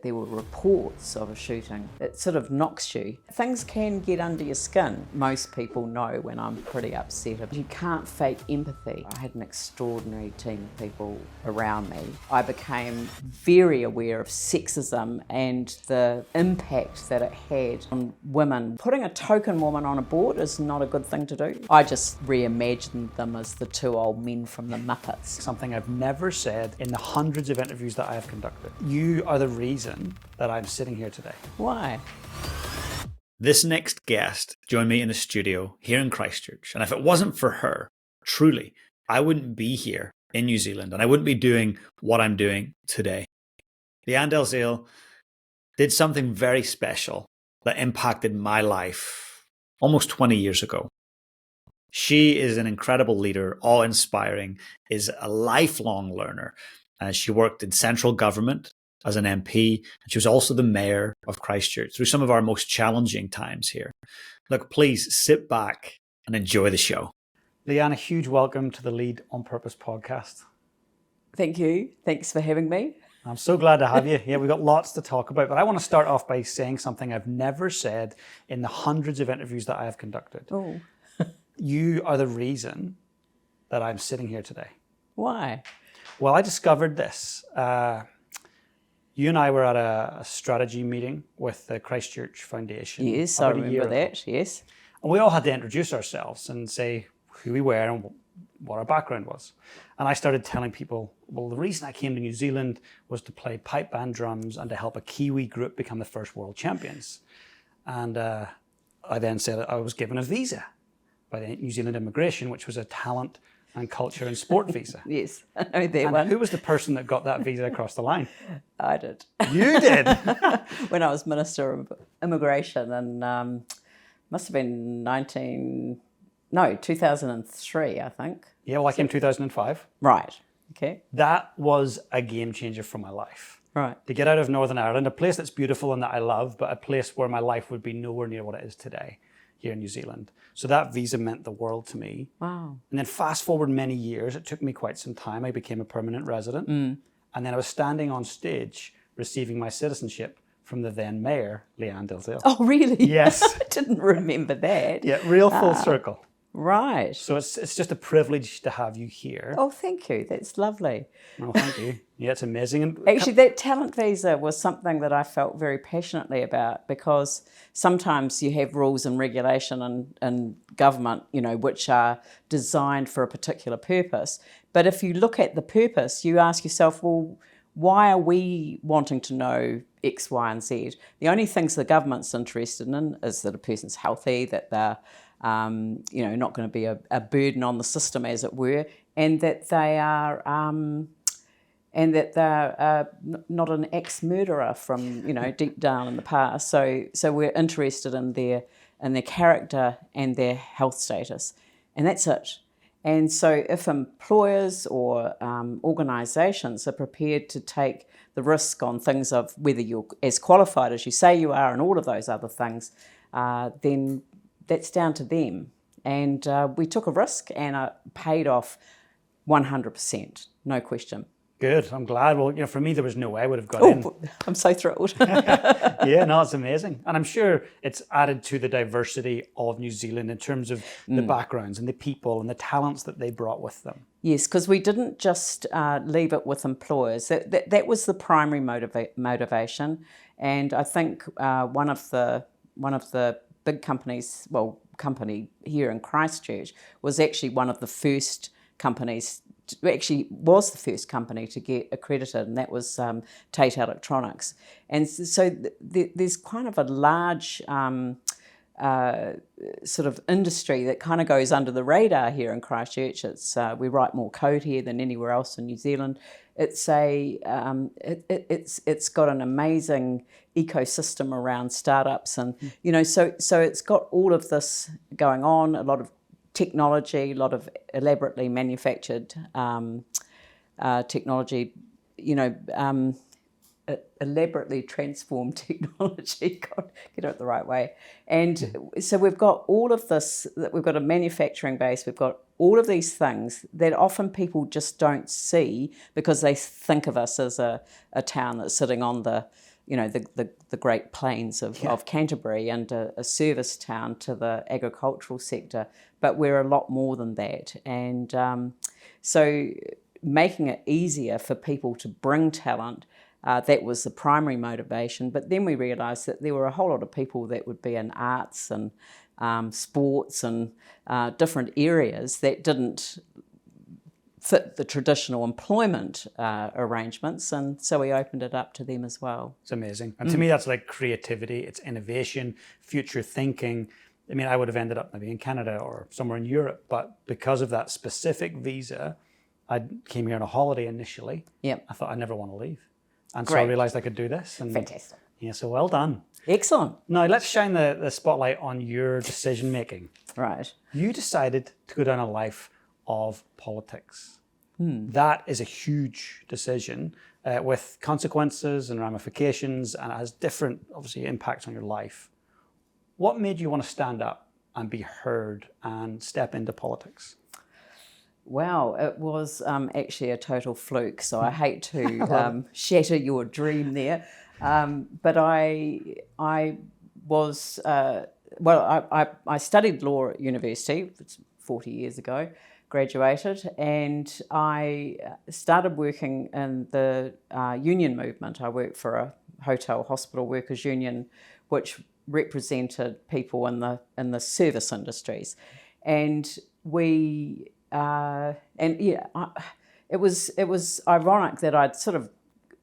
There were reports of a shooting. It sort of knocks you. Things can get under your skin. Most people know when I'm pretty upset. You can't fake empathy. I had an extraordinary team of people around me. I became very aware of sexism and the impact that it had on women. Putting a token woman on a board is not a good thing to do. I just reimagined them as the two old men from the Muppets. Something I've never said in the hundreds of interviews that I have conducted. You are the reason that I'm sitting here today. Why? This next guest joined me in the studio here in Christchurch, and if it wasn't for her, truly, I wouldn't be here in New Zealand and I wouldn't be doing what I'm doing today. Lianne Dalziel did something very special that impacted my life almost 20 years ago. She is an incredible leader, awe-inspiring, is a lifelong learner. She worked in central government as an MP, and she was also the Mayor of Christchurch through some of our most challenging times here. Look, please sit back and enjoy the show. Lianne, a huge welcome to the Lead on Purpose podcast. Thank you. Thanks for having me. I'm so glad to have you. Yeah, we've got lots to talk about, but I want to start off by saying something I've never said in the hundreds of interviews that I have conducted. Oh. You are the reason that I'm sitting here today. Why? Well, I discovered this. You and I were at a strategy meeting with the Christchurch Foundation. Yes, I remember that, yes. And we all had to introduce ourselves and say who we were and what our background was. And I started telling people, well, the reason I came to New Zealand was to play pipe band drums and to help a Kiwi group become the first world champions. And I then said I was given a visa by the New Zealand Immigration, which was a talent and culture and sport visa. Yes, I know that And one. who was the person that got that visa across the line? I did. You did? When I was Minister of Immigration and must have been 2003, I think. Yeah, well, I came 2005. Right, okay. That was a game changer for my life. Right. To get out of Northern Ireland, a place that's beautiful and that I love, but a place where my life would be nowhere near what it is today here in New Zealand. So that visa meant the world to me. Wow. And then fast forward many years, it took me quite some time. I became a permanent resident. And then I was standing on stage receiving my citizenship from the then Mayor, Lianne Dalziel. Oh, really? Yes. I didn't remember that. Yeah, real full circle. Right. So it's just a privilege to have you here. Oh, thank you. That's lovely. Oh, thank you. Yeah, it's amazing. And Actually, that talent visa was something that I felt very passionately about because sometimes you have rules and regulation and government, which are designed for a particular purpose. But if you look at the purpose, you ask yourself, well, why are we wanting to know X, Y, and Z? The only things the government's interested in is that a person's healthy, that they're not going to be a burden on the system, as it were, and that they are not an ex-murderer from deep down in the past. So we're interested in their character and their health status, and that's it. And so if employers or organisations are prepared to take the risk on things of whether you're as qualified as you say you are and all of those other things, then that's down to them. And we took a risk and it paid off 100%, no question. good, I'm glad. Well, for me, there was no way I would have got in. I'm so thrilled. Yeah, no, it's amazing. And I'm sure it's added to the diversity of New Zealand in terms of the backgrounds and the people and the talents that they brought with them. Yes, because we didn't just leave it with employers. That was the primary motivation. And I think one of the big companies, company here in Christchurch, was actually one of the first companies, was the first company to get accredited, and that was Tate Electronics. And so there's kind of a large sort of industry that kind of goes under the radar here in Christchurch. It's we write more code here than anywhere else in New Zealand. It's it's got an amazing ecosystem around startups, and so it's got all of this going on. A lot of technology, a lot of elaborately manufactured technology, elaborately transformed technology, God, get it the right way. And so we've got all of this, we've got a manufacturing base, we've got all of these things that often people just don't see because they think of us as a town that's sitting on the the Great Plains of Canterbury and a service town to the agricultural sector, but we're a lot more than that. And so making it easier for people to bring talent, that was the primary motivation. But then we realised that there were a whole lot of people that would be in arts and sports and different areas that didn't fit the traditional employment arrangements, and so we opened it up to them as well. It's amazing. And to me, that's like creativity, it's innovation, future thinking. I mean, I would have ended up maybe in Canada or somewhere in Europe, but because of that specific visa, I came here on a holiday initially. Yep. I thought I never want to leave. And Great. so I realized I could do this. And Fantastic. yeah, so well done. Excellent. Now let's shine the spotlight on your decision making. Right. You decided to go down a life of politics. That is a huge decision with consequences and ramifications, and it has different, obviously, impacts on your life. What made you want to stand up and be heard and step into politics? Well, it was actually a total fluke, so I hate to shatter your dream there. But I was, I studied law at university, it's 40 years ago, graduated, and I started working in the union movement. I worked for a hotel hospital workers union, which represented people in the service industries, and we it was ironic that I'd sort of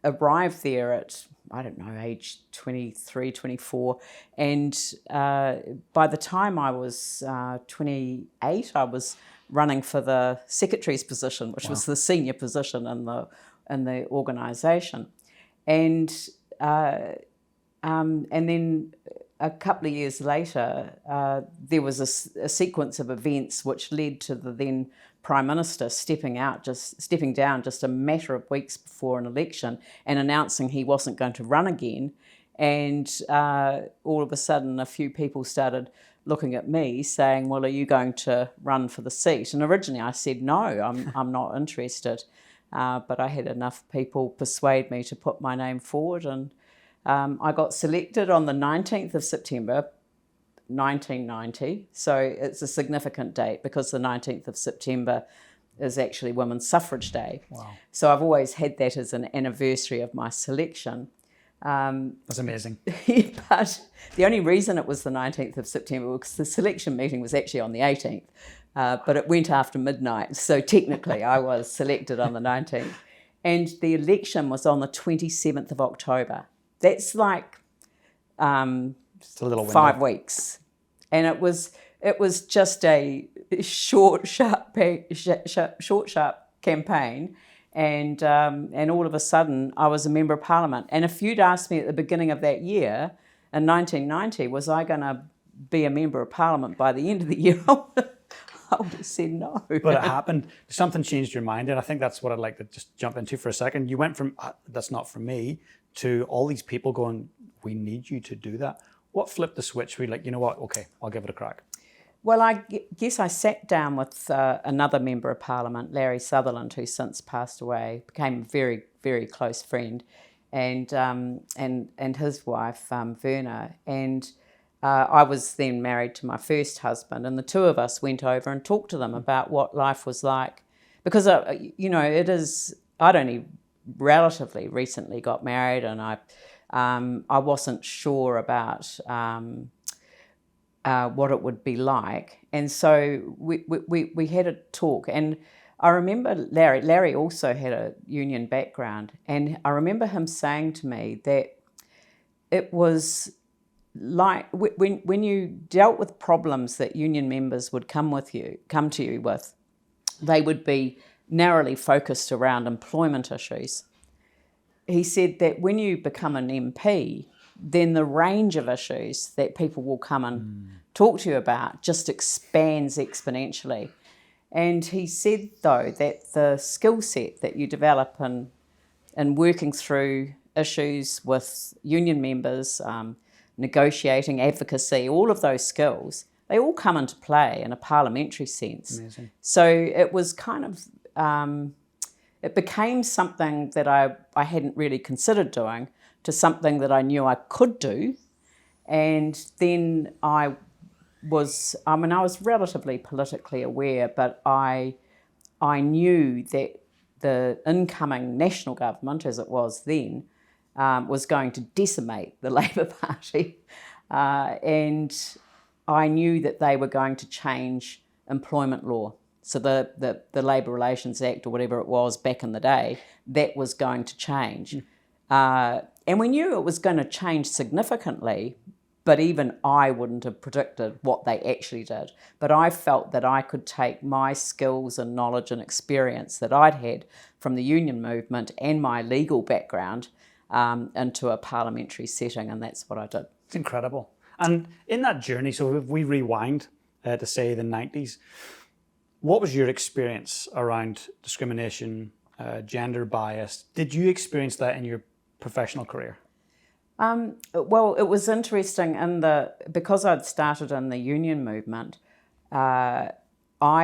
arrived there at, I don't know, age 23, 24, and by the time I was 28, I was running for the secretary's position, which was the senior position in the organisation, and then a couple of years later, there was a sequence of events which led to the then Prime Minister stepping down just a matter of weeks before an election and announcing he wasn't going to run again. And all of a sudden, a few people started looking at me saying, well, are you going to run for the seat? And originally I said, no, I'm not interested. But I had enough people persuade me to put my name forward, and I got selected on the 19th of September, 1990. So it's a significant date because the 19th of September is actually Women's Suffrage Day. Wow. So I've always had that as an anniversary of my selection. That's amazing. But the only reason it was the 19th of September was because the selection meeting was actually on the 18th, but it went after midnight. So technically I was selected on the 19th. And the election was on the 27th of October. That's like It's a little window. 5 weeks. And it was just a short, sharp campaign. And all of a sudden, I was a member of parliament. And if you'd asked me at the beginning of that year, in 1990, was I going to be a member of parliament by the end of the year, I would have said no. But it happened. Something changed your mind, and I think that's what I'd like to just jump into for a second. You went from, that's not for me, to all these people going, we need you to do that. What flipped the switch? Were you like, you know what, okay, I'll give it a crack? Well, I guess I sat down with another member of parliament, Larry Sutherland, who since passed away, became a very, very close friend, and his wife, Verna. And I was then married to my first husband, and the two of us went over and talked to them about what life was like. Because, I'd only relatively recently got married, and I wasn't sure about what it would be like. And so we had a talk, and I remember Larry also had a union background, and I remember him saying to me that it was like when you dealt with problems that union members would come to you with, they would be narrowly focused around employment issues. He said that when you become an MP, then the range of issues that people will come and talk to you about just expands exponentially. And he said, though, that the skill set that you develop in working through issues with union members, negotiating, advocacy, all of those skills, they all come into play in a parliamentary sense. Amazing. So it was kind of, it became something that I hadn't really considered doing, to something that I knew I could do. And then I was relatively politically aware, but I knew that the incoming national government, as it was then, was going to decimate the Labour Party. And I knew that they were going to change employment law. So the Labour Relations Act, or whatever it was back in the day, that was going to change. And we knew it was going to change significantly, but even I wouldn't have predicted what they actually did. But I felt that I could take my skills and knowledge and experience that I'd had from the union movement and my legal background into a parliamentary setting, and that's what I did. It's incredible. And in that journey, so if we rewind to say the 90s, what was your experience around discrimination, gender bias? Did you experience that in your professional career? Well, it was interesting because I'd started in the union movement, I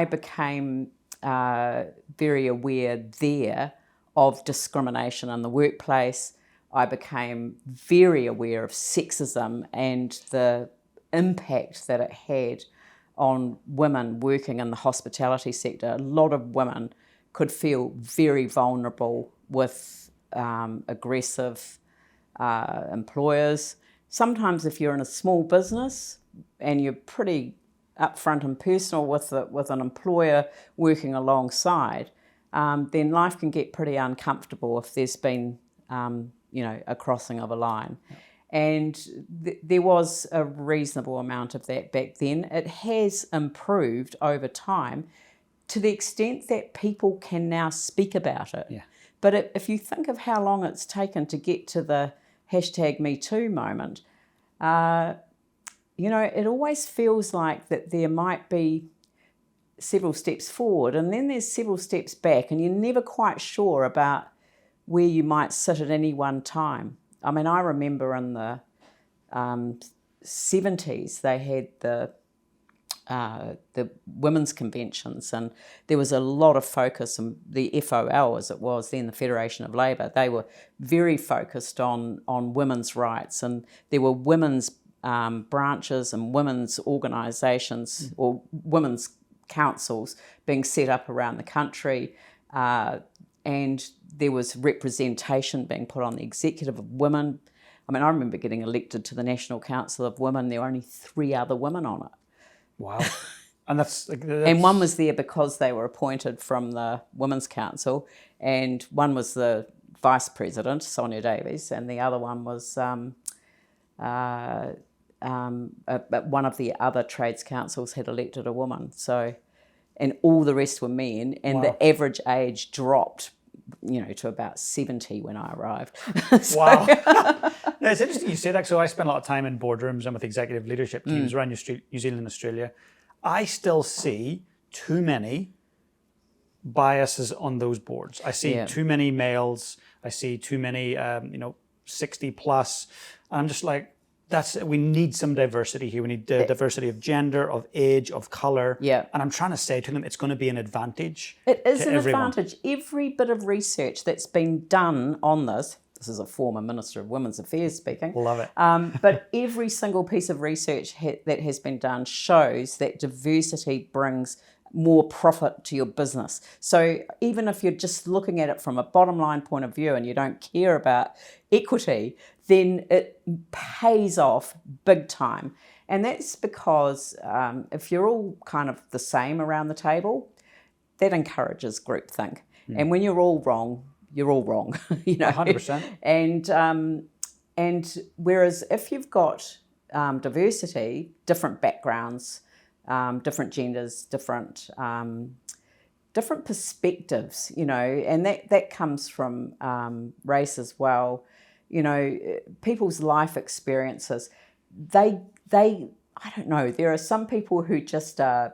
became very aware there of discrimination in the workplace. I became very aware of sexism and the impact that it had on women working in the hospitality sector. A lot of women could feel very vulnerable with aggressive employers. Sometimes if you're in a small business and you're pretty upfront and personal with an employer working alongside, then life can get pretty uncomfortable if there's been a crossing of a line. Yeah. And there was a reasonable amount of that back then. It has improved over time to the extent that people can now speak about it. Yeah. But if you think of how long it's taken to get to the #MeToo moment, it always feels like that there might be several steps forward and then there's several steps back, and you're never quite sure about where you might sit at any one time. I mean, I remember in the 70s they had the women's conventions, and there was a lot of focus on the FOL, as it was then, the Federation of Labour. They were very focused on women's rights, and there were women's branches and women's organisations or women's councils being set up around the country, and there was representation being put on the executive of women. I mean, I remember getting elected to the National Council of Women. There were only 3 other women on it. Wow. And that's and one was there because they were appointed from the Women's Council, and one was the Vice President, Sonia Davies, and the other one was one of the other trades councils had elected a woman. So, and all the rest were men, and wow. the average age dropped, to about 70 when I arrived. Wow. No, it's interesting you say that. So I spent a lot of time in boardrooms and with executive leadership teams around New Zealand and Australia. I still see too many biases on those boards. I see too many males. I see too many, 60 plus. And I'm just like, we need some diversity here. We need diversity of gender, of age, of colour. Yeah. And I'm trying to say to them, it's going to be an advantage. It is an everyone. advantage. Every bit of research that's been done on this is a former Minister of Women's Affairs speaking. Love it. But every single piece of research that has been done shows that diversity brings more profit to your business. So even if you're just looking at it from a bottom line point of view and you don't care about equity, then it pays off big time. And that's because if you're all kind of the same around the table, that encourages groupthink. And when you're all wrong, you're all wrong. 100%. And whereas if you've got diversity, different backgrounds, different genders, different perspectives, and that comes from race as well. People's life experiences, I don't know, there are some people who just are,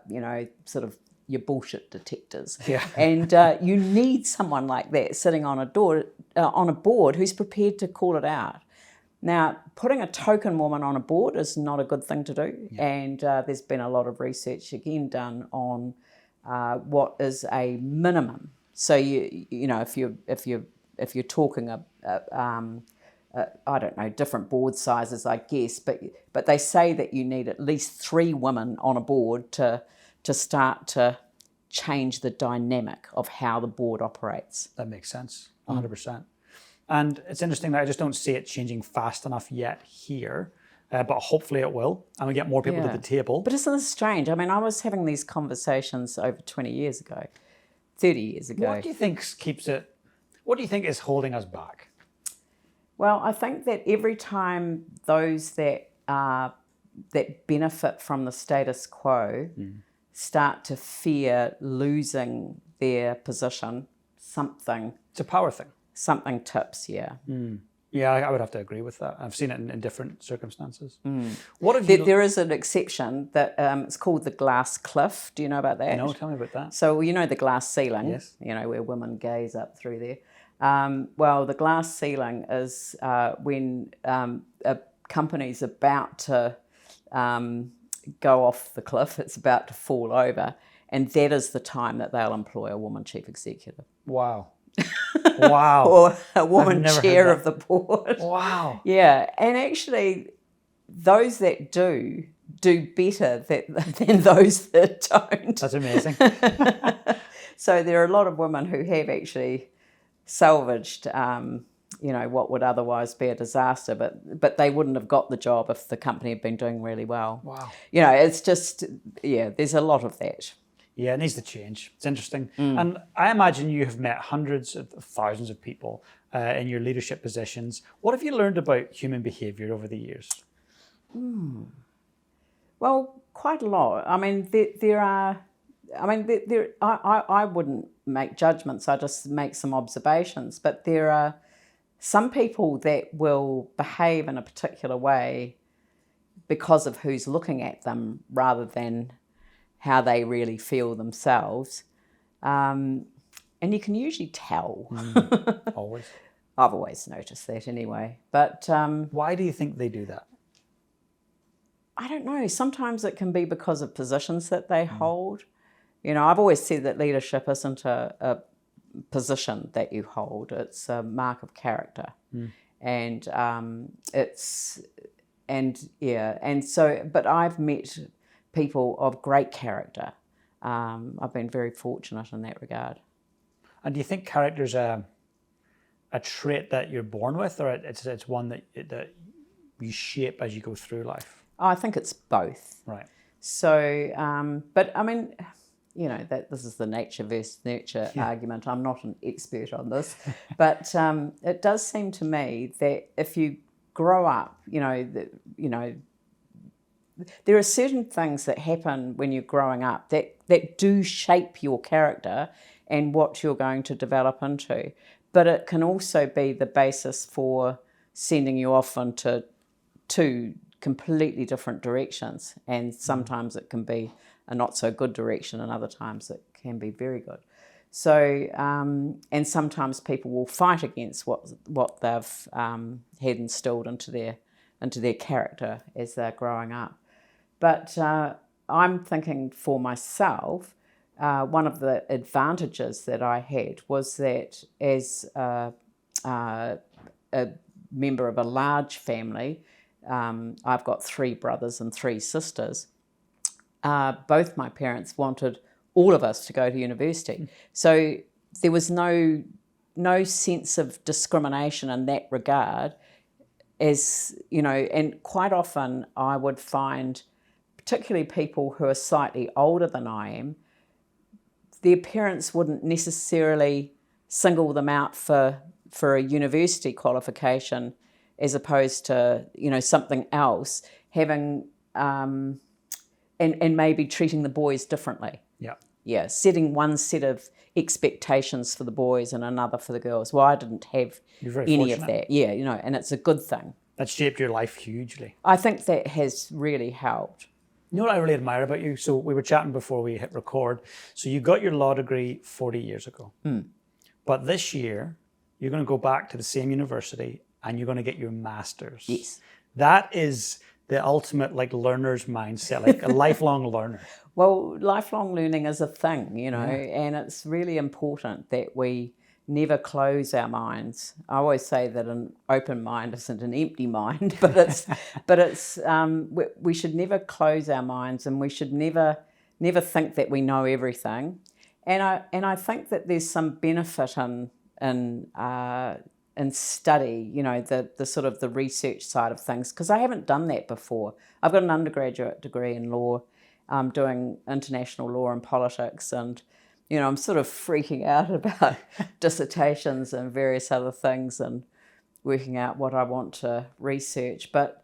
sort of your bullshit detectors. Yeah. And you need someone like that sitting on a board who's prepared to call it out. Now, putting a token woman on a board is not a good thing to do, and there's been a lot of research again done on what is a minimum. So if you're talking I don't know, different board sizes, I guess, but they say that you need at least 3 women on a board to start to change the dynamic of how the board operates. That makes sense, 100%. And it's interesting that I just don't see it changing fast enough yet here, but hopefully it will, and we get more people to the table. But isn't this strange? I mean, I was having these conversations over 20 years ago, 30 years ago. What do you think keeps it? What do you think is holding us back? Well, I think that every time those that benefit from the status quo start to fear losing their position, It's a power thing. Something tips, yeah. Yeah, I would have to agree with that. I've seen it in different circumstances. What have you? There is an exception that it's called the glass cliff. Do you know about that? No, tell me about that. So you know the glass ceiling, Yes. you know, where women gaze up through there. Well, the glass ceiling is when a company's about to go off the cliff, it's about to fall over, and that is the time that they'll employ a woman chief executive. Wow. Wow. Or a woman chair of the board. Wow. Yeah, and actually those that do better than those that don't. That's amazing. So there are a lot of women who have actually salvaged, what would otherwise be a disaster, but they wouldn't have got the job if the company had been doing really well. Wow. It's just, there's a lot of that. Yeah, it needs to change. It's interesting. And I imagine you have met hundreds of thousands of people in your leadership positions. What have you learned about human behavior over the years? Well, quite a lot. I mean, I wouldn't make judgments, I just make some observations, but there are some people that will behave in a particular way because of who's looking at them rather than how they really feel themselves. And you can usually tell. Always. I've always noticed that anyway. But why do you think they do that? I don't know. Sometimes it can be because of positions that they hold. I've always said that leadership isn't a position that you hold. It's a mark of character. And but I've met people of great character. I've been very fortunate in that regard. And do you think character's a trait that you're born with, or it's one that you shape as you go through life? I think it's both. Right. So, but I mean, that this is the nature versus nurture argument. I'm not an expert on this, but it does seem to me that if you grow up, there are certain things that happen when you're growing up that do shape your character and what you're going to develop into. But it can also be the basis for sending you off into 2 completely different directions. And sometimes it can be a not so good direction, and other times it can be very good. So, and sometimes people will fight against what they've had instilled into their character as they're growing up. But I'm thinking for myself, one of the advantages that I had was that as a member of a large family, I've got 3 brothers and 3 sisters. Both my parents wanted all of us to go to university. So there was no sense of discrimination in that regard, and quite often I would find, particularly people who are slightly older than I am, their parents wouldn't necessarily single them out for a university qualification as opposed to, something else, having and maybe treating the boys differently. Yeah. Yeah, setting one set of expectations for the boys and another for the girls. Well, I didn't have any of that. Yeah, and it's a good thing. That shaped your life hugely. I think that has really helped. You know what I really admire about you? So we were chatting before we hit record. So you got your law degree 40 years ago. But this year, you're going to go back to the same university and you're going to get your master's. Yes. That is the ultimate learner's mindset, like a lifelong learner. Well, lifelong learning is a thing, and it's really important that we never close our minds. I always say that an open mind isn't an empty mind, but we should never close our minds, and we should never think that we know everything. And I think that there's some benefit in study, the sort of the research side of things, because I haven't done that before. I've got an undergraduate degree in law, doing international law and politics, and I'm sort of freaking out about dissertations and various other things and working out what I want to research. But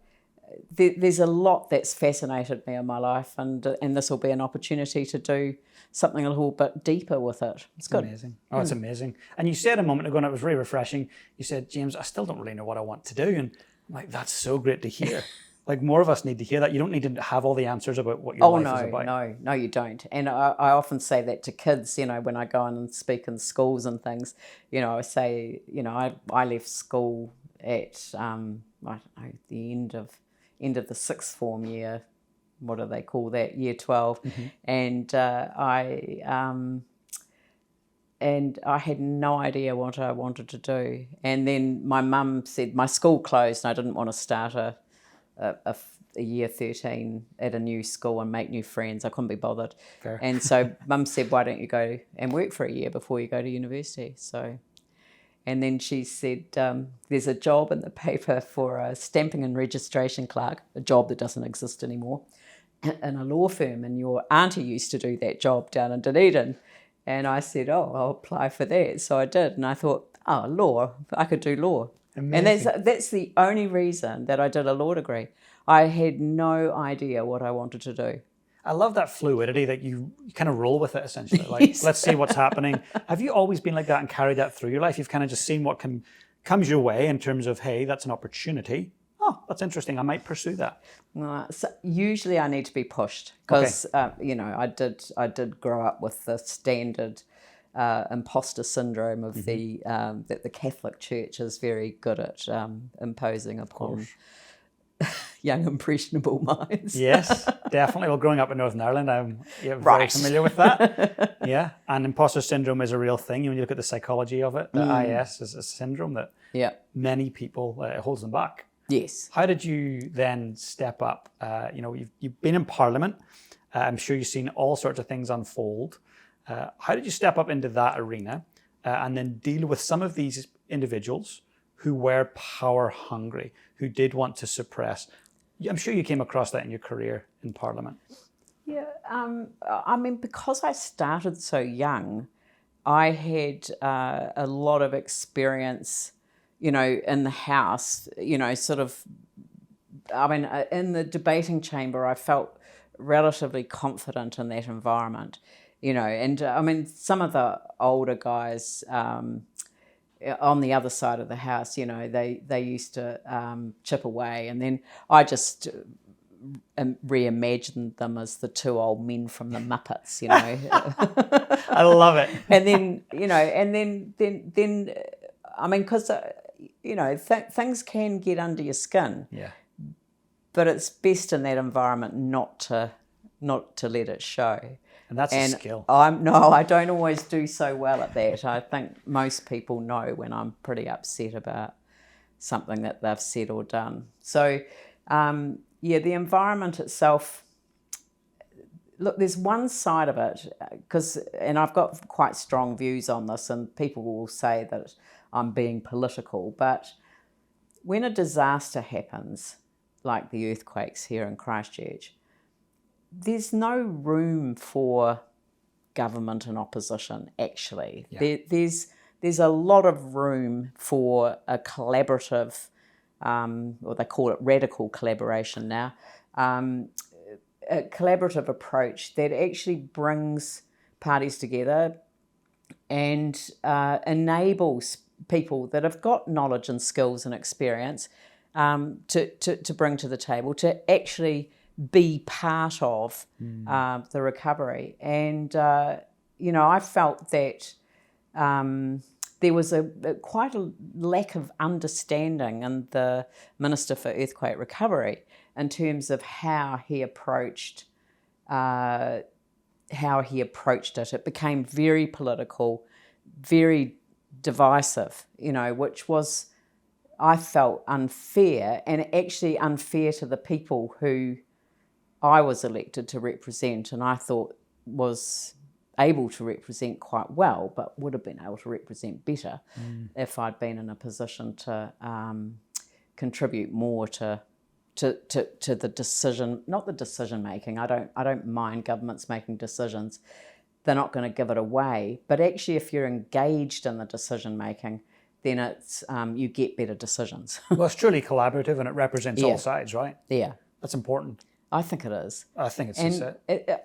there's a lot that's fascinated me in my life, and this will be an opportunity to do something a little bit deeper with it. It's good. Amazing. Oh, it's amazing. And you said a moment ago, and it was really refreshing, you said, James, I still don't really know what I want to do. And I'm like, that's so great to hear. Like, more of us need to hear that. You don't need to have all the answers about what your life is about. No, you don't. And I often say that to kids, when I go in and speak in schools and things, I say, I left school at, I don't know, the end of the sixth form year. What do they call that? Year 12. Mm-hmm. And I had no idea what I wanted to do. And then my mum said, my school closed and I didn't want to start a year 13 at a new school and make new friends. I couldn't be bothered. Fair. And so mum said, why don't you go and work for a year before you go to university? And then she said, there's a job in the paper for a stamping and registration clerk, a job that doesn't exist anymore, in a law firm, and your auntie used to do that job down in Dunedin. And I said, I'll apply for that. So I did, and I thought, law, I could do law. Amazing. And that's the only reason that I did a law degree. I had no idea what I wanted to do. I love that fluidity that you kind of roll with it, essentially. Like, yes. Let's see what's happening. Have you always been like that and carried that through your life? You've kind of just seen what comes your way in terms of, hey, that's an opportunity. Oh, that's interesting. I might pursue that. So usually I need to be pushed because, I did grow up with the standard imposter syndrome of that the Catholic Church is very good at imposing upon young impressionable minds. Yes, definitely. Well, growing up in Northern Ireland, I'm very familiar with that. Yeah, and imposter syndrome is a real thing. When you look at the psychology of it, the IS is a syndrome that many people holds them back. Yes. How did you then step up? You've been in Parliament. I'm sure you've seen all sorts of things unfold. How did you step up into that arena and then deal with some of these individuals who were power hungry, who did want to suppress? I'm sure you came across that in your career in Parliament. Yeah, because I started so young, I had a lot of experience, in the House, in the debating chamber, I felt relatively confident in that environment, and some of the older guys on the other side of the House, they used to chip away, and then I just reimagined them as the two old men from the Muppets, I love it. And then because things can get under your skin. Yeah. But it's best in that environment not to let it show. And that's a skill. I don't always do so well at that. I think most people know when I'm pretty upset about something that they've said or done. So, the environment itself, look, there's one side of it, and I've got quite strong views on this, and people will say that I'm being political, but when a disaster happens, like the earthquakes here in Christchurch, there's no room for government and opposition, actually. Yeah. There's a lot of room for a collaborative, or they call it radical collaboration now, a collaborative approach that actually brings parties together and enables people that have got knowledge and skills and experience to bring to the table to actually be part of the recovery. And, I felt that there was quite a lack of understanding in the Minister for Earthquake Recovery in terms of how he approached it. It became very political, very divisive, which was, I felt, unfair, and actually unfair to the people who I was elected to represent, and I thought was able to represent quite well, but would have been able to represent better if I'd been in a position to contribute more to the decision, not the decision making. I don't mind governments making decisions. They're not going to give it away. But actually, if you're engaged in the decision making, then it's you get better decisions. Well, it's truly collaborative, and it represents all sides, right? Yeah. That's important. I think it is. I think it's And just it.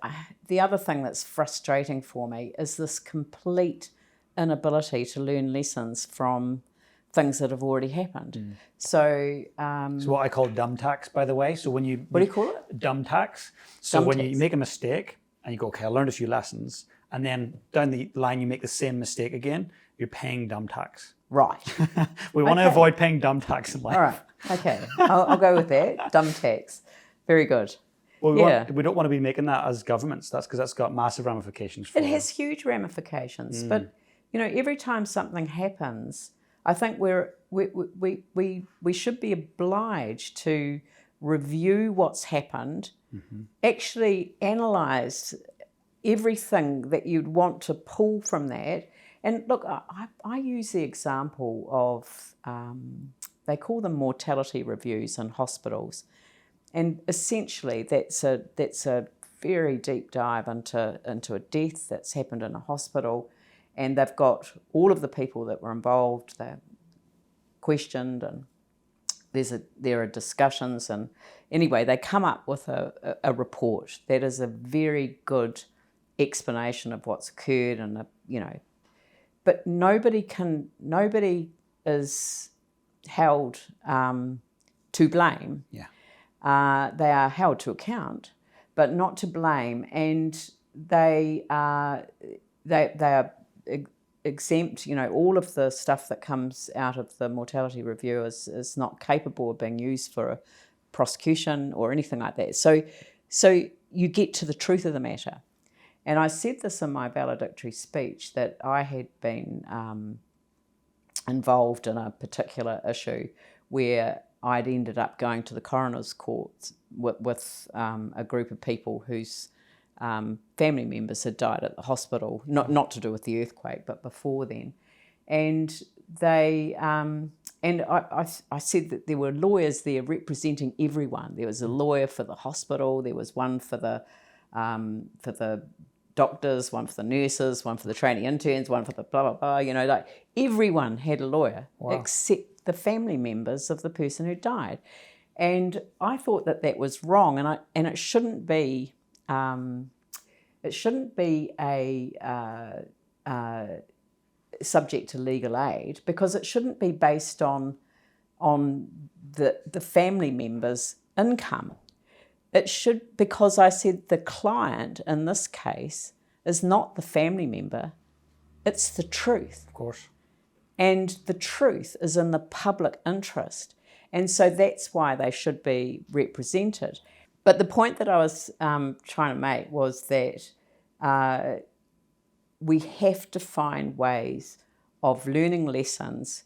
the other thing that's frustrating for me is this complete inability to learn lessons from things that have already happened. So, It's what I call dumb tax, by the way. So when you what do you call it? dumb tax. So Dumb when tax. you make a mistake and you go, okay, I learned a few lessons, and then down the line you make the same mistake again, you're paying dumb tax. Right. We want to Okay. avoid paying dumb tax in life. All right. Okay. I'll go with that. Dumb tax. Very good. Well, Yeah. we don't want to be making that as governments. That's because that's got massive ramifications for It has huge ramifications, but every time something happens, I think we should be obliged to review what's happened, actually analyse everything that you'd want to pull from that. And look, I use the example of they call them mortality reviews in hospitals. And essentially, that's a very deep dive into a death that's happened in a hospital, and they've got all of the people that were involved. They're questioned, and there are discussions, and anyway, they come up with a report that is a very good explanation of what's occurred, and but nobody is held to blame. Yeah. They are held to account, but not to blame, and they are exempt. All of the stuff that comes out of the mortality review is not capable of being used for a prosecution or anything like that. So you get to the truth of the matter. And I said this in my valedictory speech, that I had been involved in a particular issue where I'd ended up going to the coroner's court with a group of people whose family members had died at the hospital, not to do with the earthquake, but before then. And they I said that there were lawyers there representing everyone. There was a lawyer for the hospital, there was one for the doctors, one for the nurses, one for the trainee interns, one for the blah, blah, blah, like everyone had a lawyer. Wow. Except the family members of the person who died. And I thought that was wrong, and it shouldn't be a subject to legal aid, because it shouldn't be based on the family members' income. It should, because I said the client in this case is not the family member, it's the truth. Of course. And the truth is in the public interest. And so that's why they should be represented. But the point that I was trying to make was that we have to find ways of learning lessons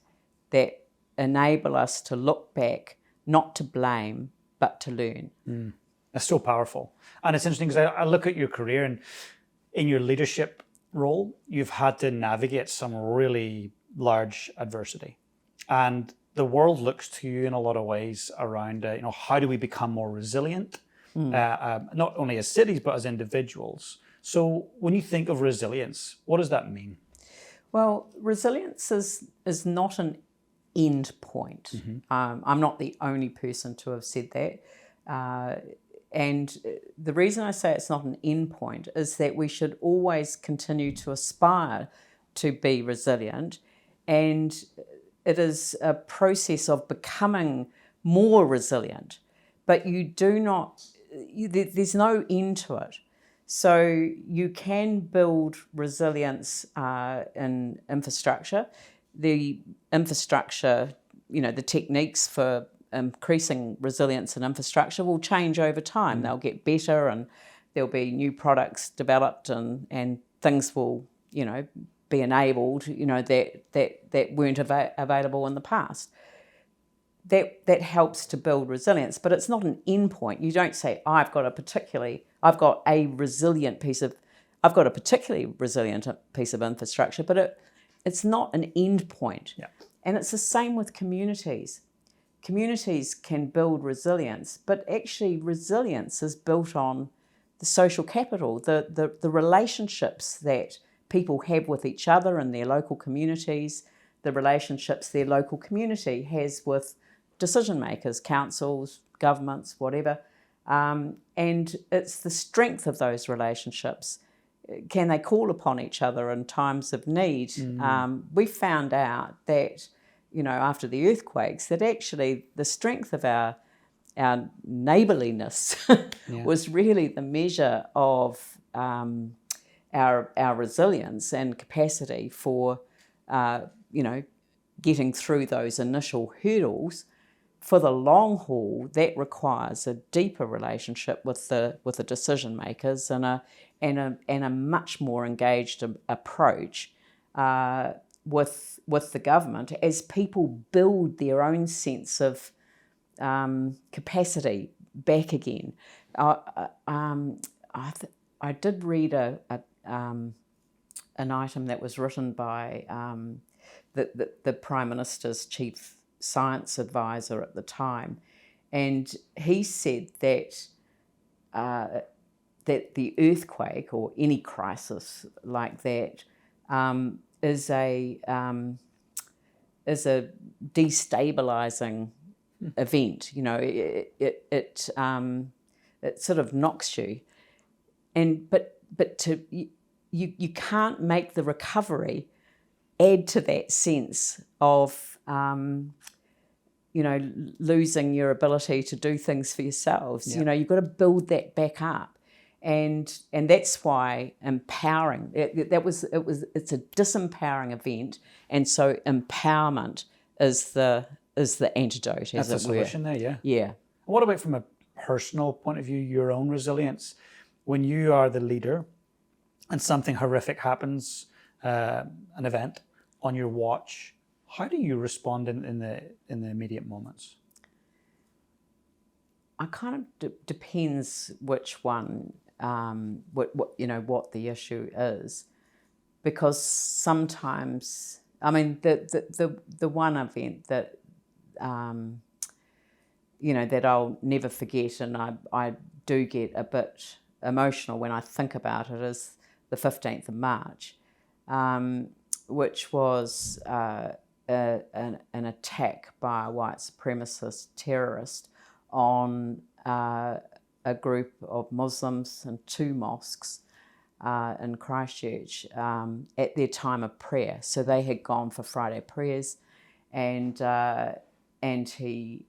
that enable us to look back, not to blame, but to learn. That's so powerful. And it's interesting because I look at your career, and in your leadership role, you've had to navigate some really large adversity. And the world looks to you in a lot of ways around, how do we become more resilient, not only as cities, but as individuals. So when you think of resilience, what does that mean? Well, resilience is not an end point. I'm not the only person to have said that. And the reason I say it's not an end point is that we should always continue to aspire to be resilient, and it is a process of becoming more resilient, but you do not, there's no end to it. So you can build resilience in infrastructure. The infrastructure, the techniques for increasing resilience in infrastructure will change over time. They'll get better, and there'll be new products developed, and things will, be enabled, that weren't available in the past. That helps to build resilience, but it's not an end point. You don't say, I've got a particularly resilient piece of infrastructure, but it's not an end point. Yeah. And it's the same with communities. Communities can build resilience, but actually resilience is built on the social capital, the relationships that people have with each other in their local communities, the relationships their local community has with decision makers, councils, governments, whatever. And it's the strength of those relationships. Can they call upon each other in times of need? We found out that, after the earthquakes, that actually the strength of our neighbourliness was really the measure of our resilience and capacity for, getting through those initial hurdles. For the long haul, that requires a deeper relationship with the decision makers and a much more engaged approach with the government as people build their own sense of capacity back again. I did read an item that was written by the Prime Minister's chief science advisor at the time, and he said that the earthquake or any crisis like that is a destabilizing event. It sort of knocks you, but you can't make the recovery add to that sense of losing your ability to do things for yourselves. Yeah. You've got to build that back up, and that's why empowering it's a disempowering event, and so empowerment is the antidote. That's the solution there. Yeah. What about from a personal point of view, your own resilience? When you are the leader and something horrific happens, an event on your watch, how do you respond in the immediate moments? I kind of depends which one, what the issue is, because sometimes, the one event that that I'll never forget, and I do get a bit emotional when I think about it, is the 15th of March, which was an attack by a white supremacist terrorist on a group of Muslims and two mosques in Christchurch at their time of prayer. So they had gone for Friday prayers, and he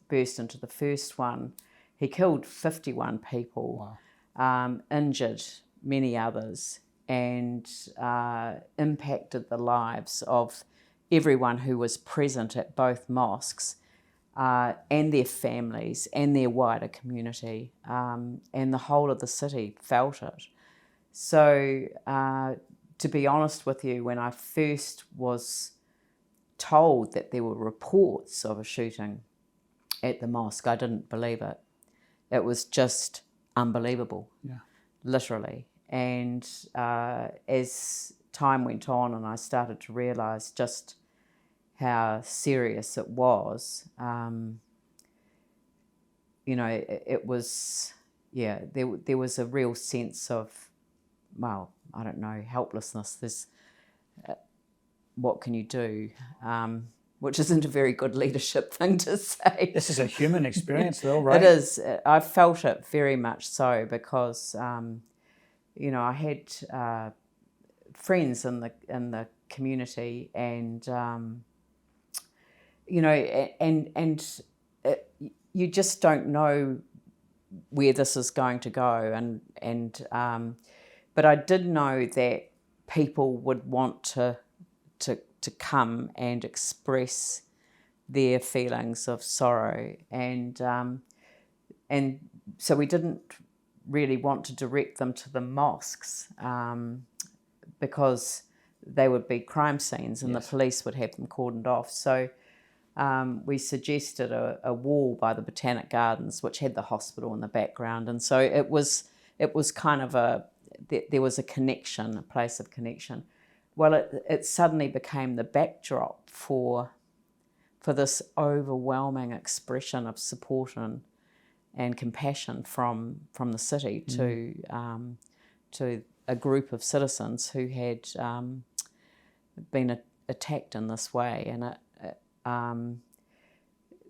burst into the first one. He killed 51 people, Wow. Injured many others, and impacted the lives of everyone who was present at both mosques, and their families and their wider community, and the whole of the city felt it. So to be honest with you, when I first was told that there were reports of a shooting at the mosque, I didn't believe it. It was just unbelievable, literally. And as time went on and I started to realise just how serious it was, it was, there was a real sense of, well, I don't know, helplessness. There's, what can you do? Which isn't a very good leadership thing to say. This is a human experience, though, right? It is. I felt it very much so because, I had friends in the community, and you just don't know where this is going to go, but I did know that people would want to come and express their feelings of sorrow, and so we didn't really want to direct them to the mosques, because they would be crime scenes, and Yes. the police would have them cordoned off. So we suggested a wall by the Botanic Gardens, which had the hospital in the background, and so it was kind of there was a connection, a place of connection. Well, it suddenly became the backdrop for this overwhelming expression of support and compassion from the city to a group of citizens who had been attacked in this way, and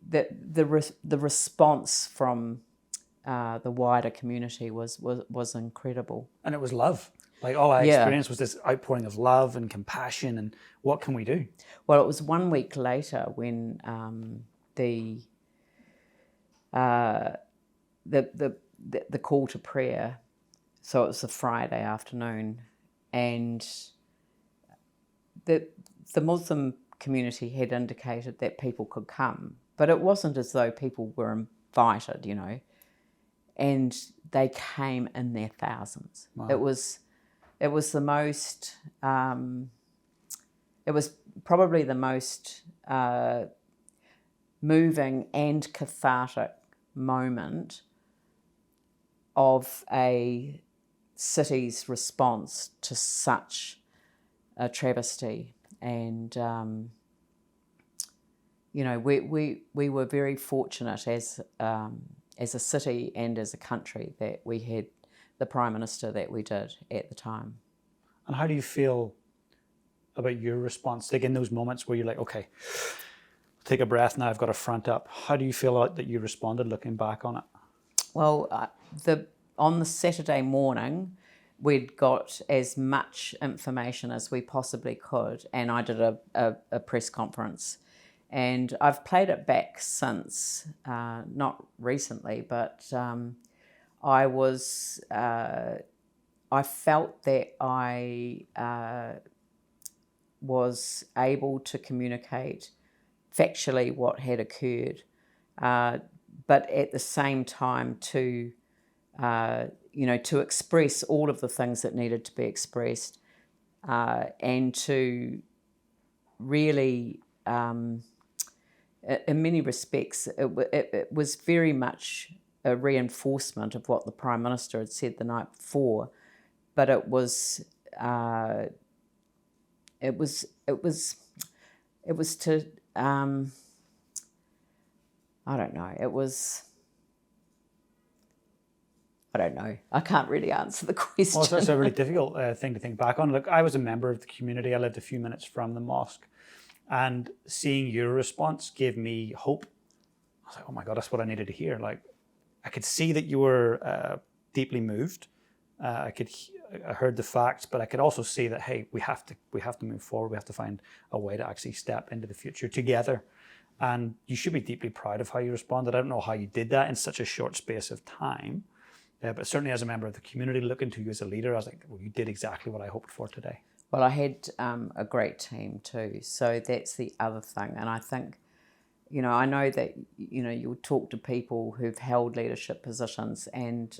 the response from the wider community was incredible. And it was love. Like all I Yeah. experienced was this outpouring of love and compassion. And what can we do? Well, it was 1 week later when the call to prayer. So it was a Friday afternoon, and the Muslim community had indicated that people could come, but it wasn't as though people were invited, you know, and they came in their thousands. Wow. It was the most. It was probably the most moving and cathartic moment of a city's response to such a travesty. And you know, we were very fortunate as a city and as a country that we had the Prime Minister that we did at the time. And how do you feel about your response? Like in those moments where you're like, okay, take a breath now, I've got to front up. How do you feel like that you responded looking back on it? Well, on the Saturday morning, we'd got as much information as we possibly could, and I did a press conference. And I've played it back since, not recently, but I felt that I was able to communicate factually what had occurred, but at the same time to express all of the things that needed to be expressed, and to really, in many respects, it was very much a reinforcement of what the Prime Minister had said the night before, but it was to I don't know. I don't know. I can't really answer the question. Well, that's a really difficult thing to think back on. Look, I was a member of the community. I lived a few minutes from the mosque, and seeing your response gave me hope. I was like, oh my God, that's what I needed to hear. Like, I could see that you were deeply moved. I heard the facts, but I could also see that, hey, we have to move forward. We have to find a way to actually step into the future together. And you should be deeply proud of how you responded. I don't know how you did that in such a short space of time. But certainly as a member of the community, looking to you as a leader, I was like, well, you did exactly what I hoped for today. Well, I had a great team too. So that's the other thing. And I think, I know that, you'll talk to people who've held leadership positions, and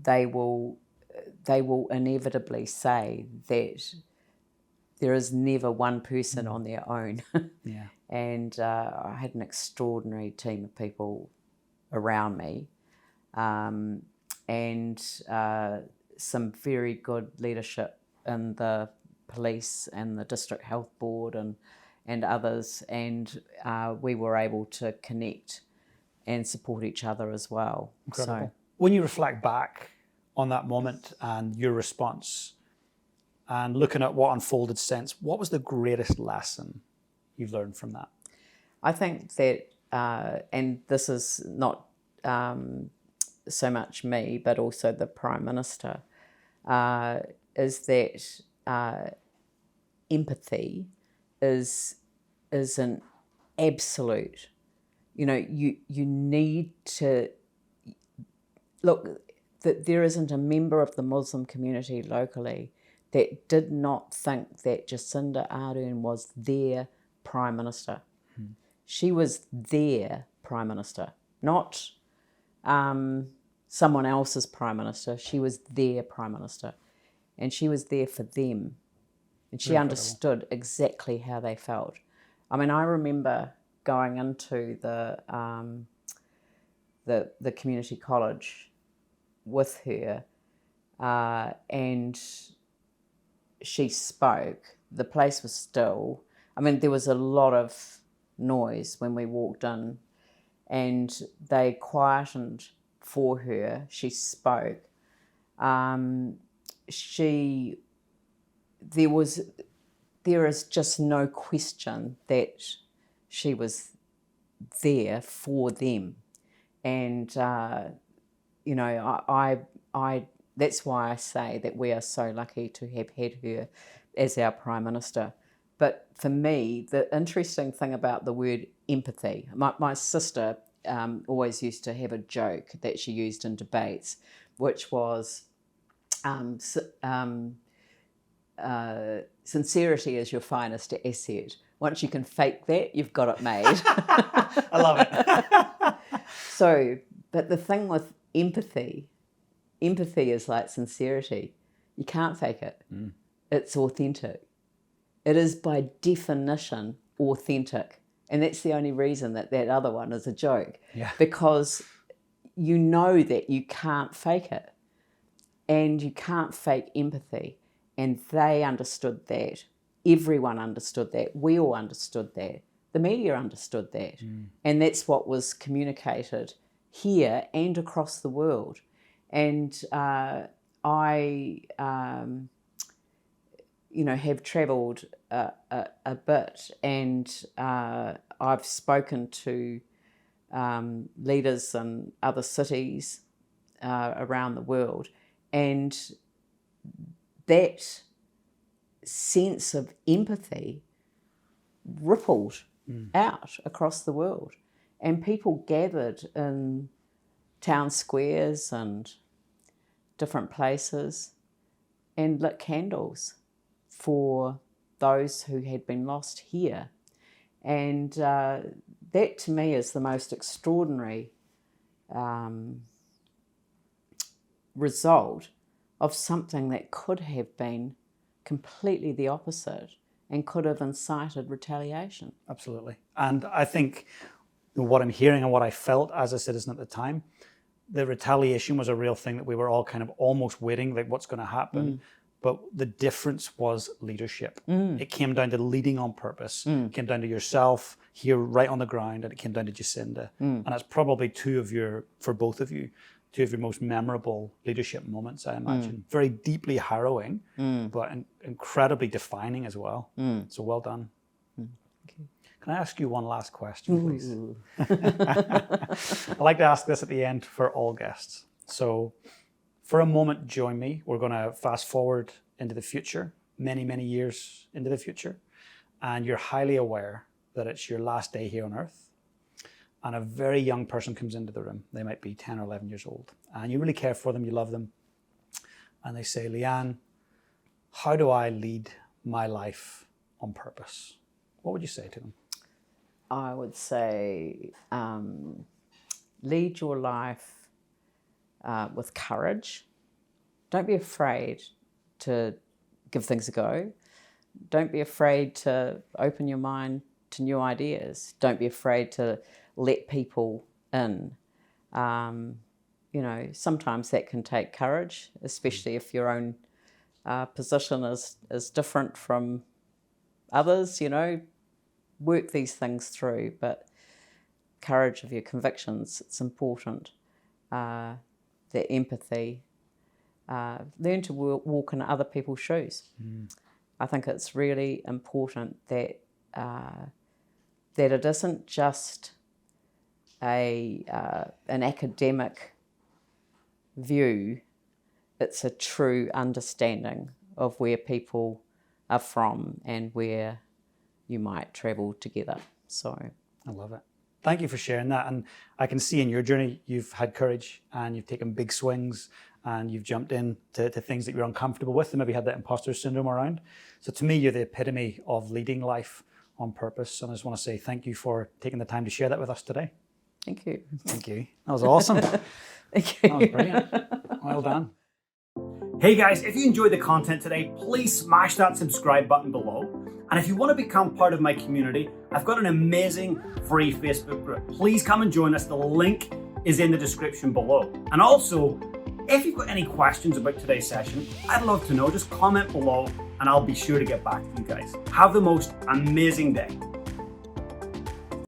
they will inevitably say that there is never one person on their own. Yeah. And I had an extraordinary team of people around me. And some very good leadership in the police and the district health board and others, and we were able to connect and support each other as well. Incredible. So, when you reflect back on that moment and your response, and looking at what unfolded since, what was the greatest lesson you've learned from that? I think that, and this is not so much me, but also the Prime Minister, is that empathy is an absolute. You need to look. That there isn't a member of the Muslim community locally that did not think that Jacinda Ardern was their Prime Minister. She was their Prime Minister, not someone else's Prime Minister. She was their Prime Minister, and she was there for them. and she understood exactly how they felt. I mean, I remember going into the community college with her, and she spoke. The place was still. I mean, there was a lot of noise when we walked in, and they quietened for her. She spoke. There is just no question that she was there for them, and you know, I that's why I say that we are so lucky to have had her as our Prime Minister. But for me, the interesting thing about the word empathy, my sister always used to have a joke that she used in debates, which was sincerity is your finest asset. Once you can fake that, you've got it made. I love it. So, but the thing with empathy is like sincerity. You can't fake it. It's authentic. It is by definition authentic. And that's the only reason that other one is a joke. Yeah. Because you know that you can't fake it. And you can't fake empathy. And they understood that. Everyone understood that. We all understood that. The media understood that. And that's what was communicated here and across the world. And I have travelled a bit, and I've spoken to leaders in other cities around the world, and that sense of empathy rippled out across the world, and people gathered in town squares and different places and lit candles for those who had been lost here. And that to me is the most extraordinary result of something that could have been completely the opposite and could have incited retaliation. Absolutely. And I think what I'm hearing and what I felt as a citizen at the time, the retaliation was a real thing that we were all kind of almost waiting, like what's going to happen. But the difference was leadership. It came down to leading on purpose. It came down to yourself here right on the ground, and it came down to Jacinda. And that's probably for both of you, two of your most memorable leadership moments, I imagine. Very deeply harrowing, but incredibly defining as well. So well done. Can I ask you one last question, please? I like to ask this at the end for all guests. So for a moment, join me. We're going to fast forward into the future, many, many years into the future. And you're highly aware that it's your last day here on Earth. And a very young person comes into the room. They might be 10 or 11 years old. And you really care for them, you love them. And they say, Lianne, how do I lead my life on purpose? What would you say to them? I would say lead your life with courage. Don't be afraid to give things a go. Don't be afraid to open your mind to new ideas. Don't be afraid to let people in. Sometimes that can take courage, especially if your own position is different from others, work these things through, but courage of your convictions, it's important. The empathy, learn to walk in other people's shoes. I think it's really important that it isn't just an academic view, it's a true understanding of where people are from and where you might travel together. So I love it. Thank you for sharing that. And I can see in your journey, you've had courage and you've taken big swings and you've jumped in to things that you're uncomfortable with and maybe had that imposter syndrome around. So to me, you're the epitome of leading life on purpose. And I just want to say thank you for taking the time to share that with us today. Thank you. Thank you. That was awesome. Thank you. That was brilliant. Well done. Hey guys, if you enjoyed the content today, please smash that subscribe button below. And if you want to become part of my community, I've got an amazing free Facebook group. Please come and join us. The link is in the description below. And also, if you've got any questions about today's session, I'd love to know. Just comment below and I'll be sure to get back to you guys. Have the most amazing day.